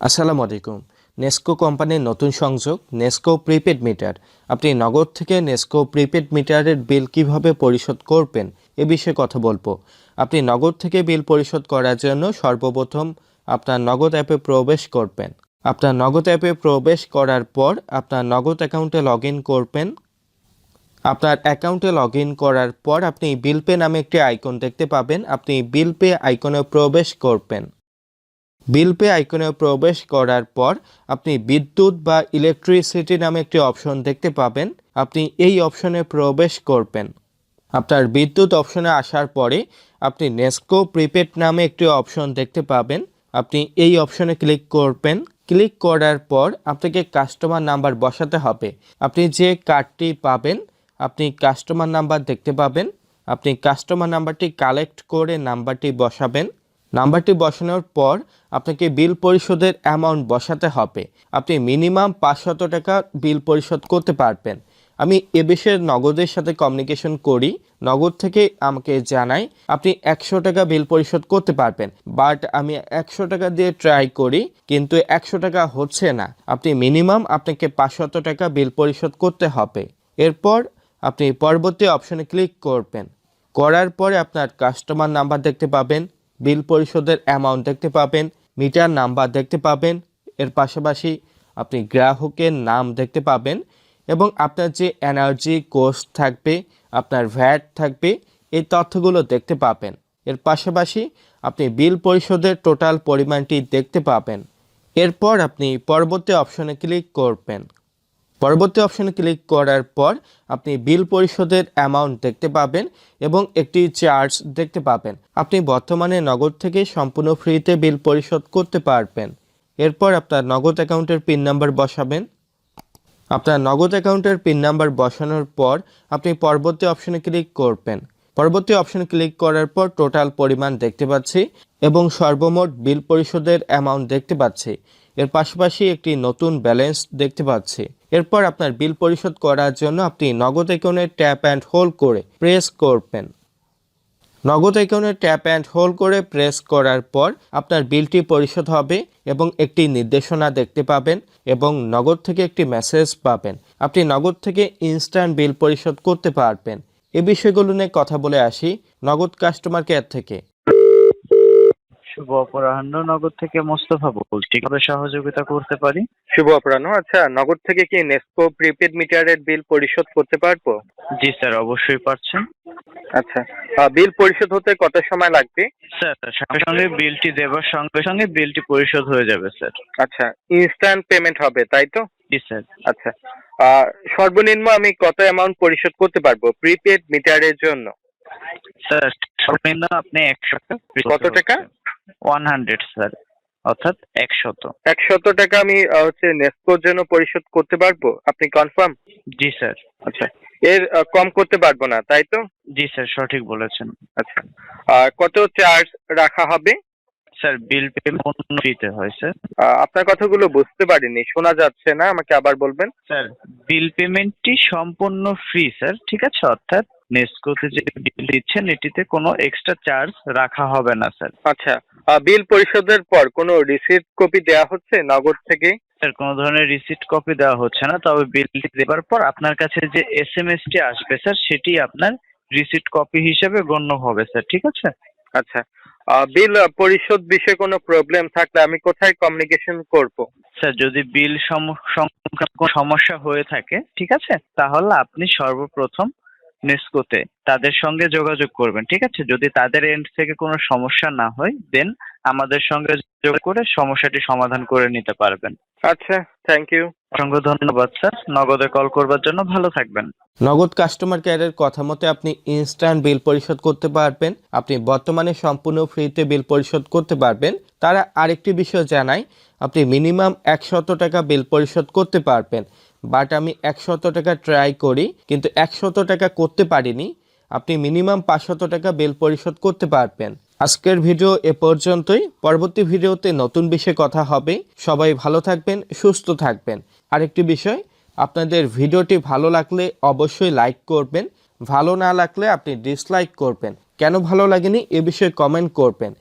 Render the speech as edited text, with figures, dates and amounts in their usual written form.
আসসালামু আলাইকুম। নেস্কো কোম্পানির নতুন সংযোগ নেস্কো প্রিপেড মিটার। আপনি নগদ থেকে নেস্কো প্রিপেড মিটারের বিল কিভাবে পরিশোধ করবেন এ বিষয়ে কথা বলবো। আপনি নগদ থেকে বিল পরিশোধ করার জন্য সর্বপ্রথম আপনার নগদ অ্যাপে প্রবেশ করবেন। আপনার নগদ অ্যাপে প্রবেশ করার পর আপনার নগদ অ্যাকাউন্টে লগ ইন করবেন। আপনার অ্যাকাউন্টে লগ ইন করার পর আপনি বিল পে নামে একটি আইকন দেখতে পাবেন। আপনি বিল পে আইকনে প্রবেশ করবেন। বিল পে আইকনে প্রবেশ করার পর আপনি বিদ্যুৎ বা ইলেকট্রিসিটি নামে একটি অপশন দেখতে পাবেন। আপনি এই অপশনে প্রবেশ করবেন। আপনার বিদ্যুৎ অপশনে আসার পরে আপনি নেস্কো প্রিপেড নামে একটি অপশন দেখতে পাবেন। আপনি এই অপশনে ক্লিক করবেন। ক্লিক করার পর আপনাকে কাস্টমার নাম্বার বসাতে হবে। আপনি যে কার্ডটি পাবেন আপনি কাস্টমার নাম্বার দেখতে পাবেন। আপনি কাস্টমার নাম্বারটি কালেক্ট করে নাম্বারটি বসাবেন। নাম্বারটি বসানোর পর আপনাকে বিল পরিশোধের অ্যামাউন্ট বসাতে হবে। আপনি মিনিমাম 500 টাকা বিল পরিশোধ করতে পারবেন। আমি এ বিষয়ে নগদের সাথে কমিউনিকেশন করি। নগদ থেকে আমাকে জানায় আপনি 100 টাকা বিল পরিশোধ করতে পারবেন, বাট আমি 100 টাকা দিয়ে ট্রাই করি কিন্তু 100 টাকা হচ্ছে না। আপনি মিনিমাম আপনাকে 500 টাকা বিল পরিশোধ করতে হবে। এরপর আপনি পরবর্তী অপশনে ক্লিক করবেন। করার পরে আপনার কাস্টমার নাম্বার দেখতে পাবেন, বিল পরিশোধের অ্যামাউন্ট দেখতে পাবেন, মিটার নাম্বার দেখতে পাবেন। এর পাশাপাশি আপনি গ্রাহকের নাম দেখতে পাবেন এবং আপনার যে এনার্জি কোস্ট থাকবে, আপনার ভ্যাট থাকবে, এই তথ্যগুলো দেখতে পাবেন। এর পাশাপাশি আপনি বিল পরিশোধের টোটাল পরিমাণটি দেখতে পাবেন। এরপর আপনি পরবর্তী অপশনে ক্লিক করবেন। পরবর্তী অপশনে ক্লিক করার পর আপনি বিল পরিশোধের অ্যামাউন্ট দেখতে পাবেন এবং একটি চার্জ দেখতে পাবেন। আপনি বর্তমানে নগদ থেকে সম্পূর্ণ ফ্রিতে বিল পরিশোধ করতে পারবেন। এরপর আপনার নগদ অ্যাকাউন্টের পিন নাম্বার বসাবেন। আপনার নগদ অ্যাকাউন্টের পিন নাম্বার বসানোর পর আপনি পরবর্তী অপশনে ক্লিক করবেন। পরবর্তী অপশনে ক্লিক করার পর টোটাল পরিমাণ দেখতে পাচ্ছি এবং সর্বমোট বিল পরিশোধের অ্যামাউন্ট দেখতে পাচ্ছি। এর পাশাপাশি একটি নতুন ব্যালেন্স দেখতে পাচ্ছি। এরপর আপনার বিল পরিশোধ করার জন্য আপনি নগদ অ্যাকাউন্টে ট্যাপ অ্যান্ড হোল্ড করে প্রেস করবেন। নগদ অ্যাকাউন্টে ট্যাপ অ্যান্ড হোল্ড করে প্রেস করার পর আপনার বিলটি পরিশোধ হবে এবং একটি নির্দেশনা দেখতে পাবেন এবং নগদ থেকে একটি মেসেজ পাবেন। আপনি নগদ থেকে ইনস্ট্যান্ট বিল পরিশোধ করতে পারবেন। এই বিষয়গুলো নিয়ে কথা বলে আসি নগদ কাস্টমার কেয়ার থেকে। শুভ অপরাহ্ন। নগদ থেকে মোস্তফা বলছি, কিভাবে সহযোগিতা করতে পারি? শুভ অপরাহ্ন। আচ্ছা, নগদ থেকে কি নেস্কো প্রিপেড মিটারের বিল পরিশোধ করতে পারবো? জি স্যার, অবশ্যই পারছেন। আচ্ছা, বিল পরিশোধ হতে কত সময় লাগবে? স্যার সঙ্গে সঙ্গে বিলটি দেওয়ার সঙ্গে সঙ্গে বিলটি পরিশোধ হয়ে যাবে স্যার। আচ্ছা, ইনস্ট্যান্ট পেমেন্ট হবে তাই তো? জি স্যার। আচ্ছা, সর্বনিম্ন আমি কত অ্যামাউন্ট পরিশোধ করতে পারবো প্রিপেড মিটারের জন্য? স্যার সর্বনিম্ন আপনি 100 কত টাকা? 100 স্যার, অর্থাৎ 100। 100 টাকা আমি হচ্ছে নেস্কোর জন্য পরিশোধ করতে পারবো? আপনি কনফার্ম? জি স্যার। আচ্ছা, এর কম করতে পারবো না তাই তো? জি স্যার, সঠিক বলেছেন। আচ্ছা, কত চার্জ রাখা হবে? স্যার বিল পেমেন্ট ফ্রিতে হয় স্যার। আপনার কথাগুলো বুঝতে পারিনি, শোনা যাচ্ছে না, আমাকে আবার বলবেন। স্যার বিল পেমেন্টটি সম্পূর্ণ ফ্রি স্যার, ঠিক আছে? অর্থাৎ নেস্কোতে যে বিল দিচ্ছেন এটিতে কোনো এক্সট্রা চার্জ রাখা হবে না স্যার। আচ্ছা, বিল পরিশোধের পর কোনো রিসিপ্ট কপি দেয়া হচ্ছে নগদ থেকে? স্যার কোনো ধরনের রিসিপ্ট কপি দেওয়া হচ্ছে না, তবে বিলটি দেওয়ার পর আপনার কাছে যে এসএমএসটি আসবে স্যার সেটি আপনার রিসিপ্ট কপি হিসেবে গণ্য হবে স্যার, ঠিক আছে? আচ্ছা, বিল পরিশোধ বিষয়ে কোনো প্রবলেম থাকলে আমি কোথায় কমিউনিকেশন করব? স্যার যদি বিল সংক্রান্ত কোনো সমস্যা হয়ে থাকে, ঠিক আছে, তাহলে আপনি সর্বপ্রথম নেস্কোতে তাদের সঙ্গে যোগাযোগ করবেন, ঠিক আছে? যদি তাদের এন্ড থেকে কোনো সমস্যা না হয় দেন আমাদের সঙ্গে যোগাযোগ করে সমস্যাটি সমাধান করে নিতে পারবেন। আচ্ছা, থ্যাংক ইউ। অসংখ্য ধন্যবাদ স্যার, নগদে কল করবার জন্য। ভালো থাকবেন। নগদ কাস্টমার কেয়ারের কথা মতে আপনি ইনস্ট্যান্ট বিল পরিশোধ করতে পারবেন। আপনি বর্তমানে সম্পূর্ণ ফ্রিতে বিল পরিশোধ করতে পারবেন। তারা আরেকটি বিষয় জানায় আপনি মিনিমাম 100 টাকা বিল পরিশোধ করতে পারবেন, বাট আমি 100 টাকা ট্রাই করি কিন্তু 100 টাকা করতে পারিনি। আপনি মিনিমাম 500 টাকা বিল পরিশোধ করতে পারবেন। আজকের ভিডিও এ পর্যন্তই। পরবর্তী ভিডিওতে নতুন বিষয়ে কথা হবে। সবাই ভালো থাকবেন, সুস্থ থাকবেন। আরেকটি বিষয়, আপনাদের ভিডিওটি ভালো লাগলে অবশ্যই লাইক করবেন, ভালো না লাগলে আপনি ডিসলাইক করবেন। কেন ভালো লাগেনি এ বিষয়ে কমেন্ট করবেন।